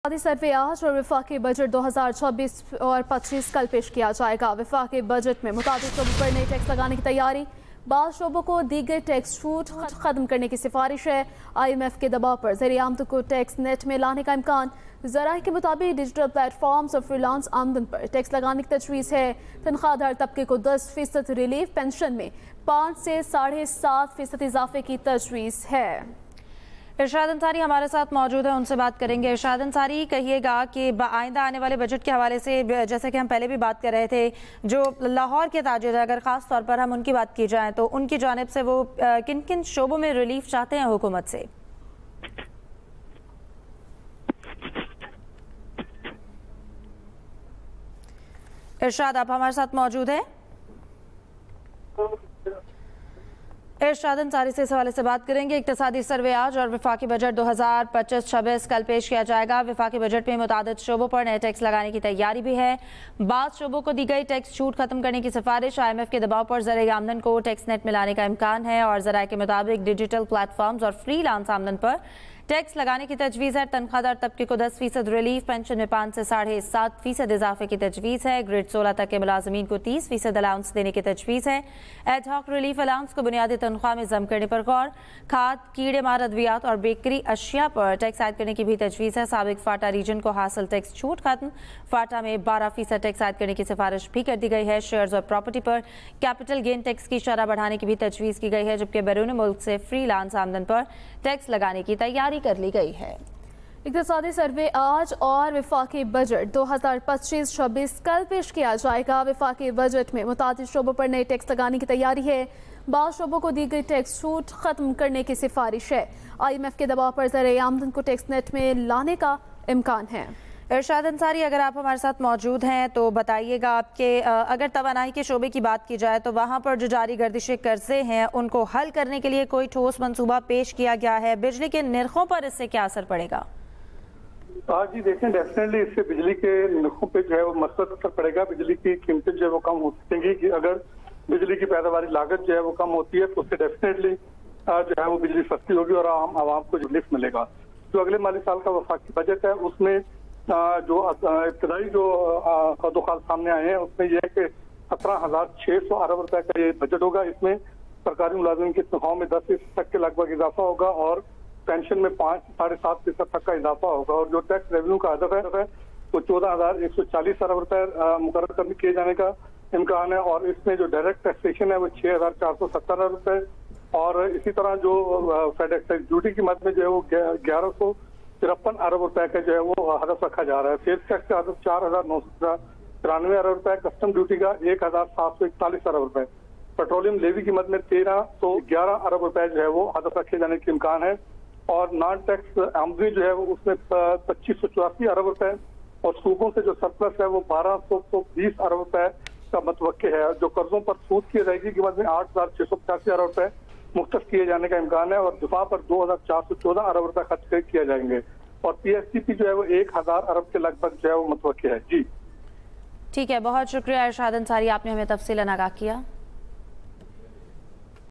सर्वे आज और विफाकी बजट 2024 और 25 कल पेश किया जाएगा। विफाकी बजट में मुताबिक शोबों पर नए टैक्स लगाने की तैयारी, बाद शोबों को दी गई टैक्स छूट खत्म करने की सिफारिश है। IMF के दबाव पर ज़रिए आमदन को टैक्स नेट में लाने का इम्कान। ज़राए के मुताबिक डिजिटल प्लेटफॉर्म्स और फ्रीलांस आमदन पर टैक्स लगाने की तजवीज़ है। तनख्वाहदार तबके को 10% रिलीफ, पेंशन में 5 से 7.5% इजाफे की तजवीज़ है। इरशाद अंसारी हमारे साथ मौजूद है, उनसे बात करेंगे। इरशाद अंसारी, कहिएगा कि आइंदा आने वाले बजट के हवाले से, जैसे कि हम पहले भी बात कर रहे थे, जो लाहौर के ताजिर है, अगर ख़ास तौर पर हम उनकी बात की जाए तो उनकी जानिब से वो किन किन शोबों में रिलीफ चाहते हैं हुकूमत से? इरशाद, आप हमारे साथ मौजूद हैं? इरशाद अंसारी से इस हवाले से बात करेंगे। इक्तिसादी सर्वे आज और विफाकी बजट 2025-26 कल पेश किया जाएगा। विफाकी बजट में मुतादिद शोबों पर नए टैक्स लगाने की तैयारी भी है। बाद शोबों को दी गई टैक्स छूट खत्म करने की सिफारिश, IMF के दबाव पर ज़राए आमदन को टैक्स नेट में लाने का इम्कान है और ज़राए के मुताबिक डिजिटल प्लेटफॉर्म्स और फ्रीलांस आमदन पर टैक्स लगाने की तजवीज़ है। तनख्वाहदार तबके को 10% रिलीफ, पेंशन में 5 से 7.5% इजाफे की तजवीज़ है। ग्रेड 16 तक के मुलाजमीन को 30% अलाउंस देने की तजवीज़ है। एडहॉक रिलीफ अलाउंस को बुनियादी तनख्वाह में जम करने पर गौर। खाद, कीड़े मार अद्वियात और बेकरी अशिया पर टैक्स आयद करने की भी तजवीज़ है। साबिक फाटा रीजन को हासिल टैक्स छूट खत्म, फाटा में 12% टैक्स आयद करने की सिफारिश भी कर दी गई है। शेयर्स और प्रॉपर्टी पर कैपिटल गेन टैक्स की शरह बढ़ाने की भी तजवीज़ की गई है, जबकि बैरून मुल्क से फ्रीलांस आमदन पर टैक्स लगाने की तैयारी कर ली गई है। इक्तिसादी सर्वे आज और विफाकी बजट 2025-26 कल पेश किया जाएगा। विफाकी बजट में मुतादिद शोबों पर नए टैक्स लगाने की तैयारी है। बाद शोबों को दी गई टैक्स छूट खत्म करने की सिफारिश है। IMF के दबाव पर ज़राए आमदन को टैक्स नेट में लाने का इम्कान है। इरशाद अंसारी, अगर आप हमारे साथ मौजूद हैं तो बताइएगा आपके, अगर तवानाई के शोबे की बात की जाए तो वहाँ पर जो जारी गर्दिश कर्जे हैं उनको हल करने के लिए कोई ठोस मंसूबा पेश किया गया है? बिजली के निर्खों पर इससे क्या असर पड़ेगा? जी देखें, डेफिनेटली इससे बिजली के निर्खों पे जो है वो मसबत असर पड़ेगा। बिजली की कीमतें जो है वो कम हो सकेंगी कि अगर बिजली की पैदावारी लागत जो है वो कम होती है तो उससे डेफिनेटली जो है वो बिजली सस्ती होगी और आवाम को रिलीफ मिलेगा। जो अगले माली साल का वफाकी बजट है उसमें जो इब्तदाई जो कदोखाल सामने आए हैं उसमें यह है कि 17,600 अरब रुपए का ये बजट होगा। इसमें सरकारी मुलाजिम की तनख्वाहों में 10% तक के लगभग इजाफा होगा और पेंशन में 5 से 7.5% तक का इजाफा होगा और जो टैक्स रेवेन्यू का हदफ है वो 14,140 अरब रुपए मुकर्रर किए जाने का इम्कान है और इसमें जो डायरेक्ट टैक्सेशन है वो 6,470 अरब रुपए और इसी तरह जो फेड एक्साइज ड्यूटी की मद में जो है वो 1153 अरब रुपए का जो है वो हदफ रखा जा रहा है। सेल्स टैक्स का हदफ 4,993 अरब रुपए, कस्टम ड्यूटी का 1,741 अरब रुपए, पेट्रोलियम लेवी की मद में 1,311 अरब रुपए जो है वो हदफ रखे जाने के इम्कान है और नॉन टैक्स आमदनी जो है वो उसमें 2584 अरब रुपए और सूबों से जो सरप्लस है वो 1220 अरब रुपए का मतवक्के है। जो कर्जों पर सूद की अदायगी की मद में 8,685 अरब रुपए मुख्तस किए जाने का इम्कान है और दिफा पर 2,414 अरब रुपए खर्च किया जाएंगे और PSCP जो है वो 1,000 अरब के लगभग जो है वो मतवक्के है। जी ठीक है, बहुत शुक्रिया इरशाद अंसारी, आपने हमें तफसीलन आगाह किया।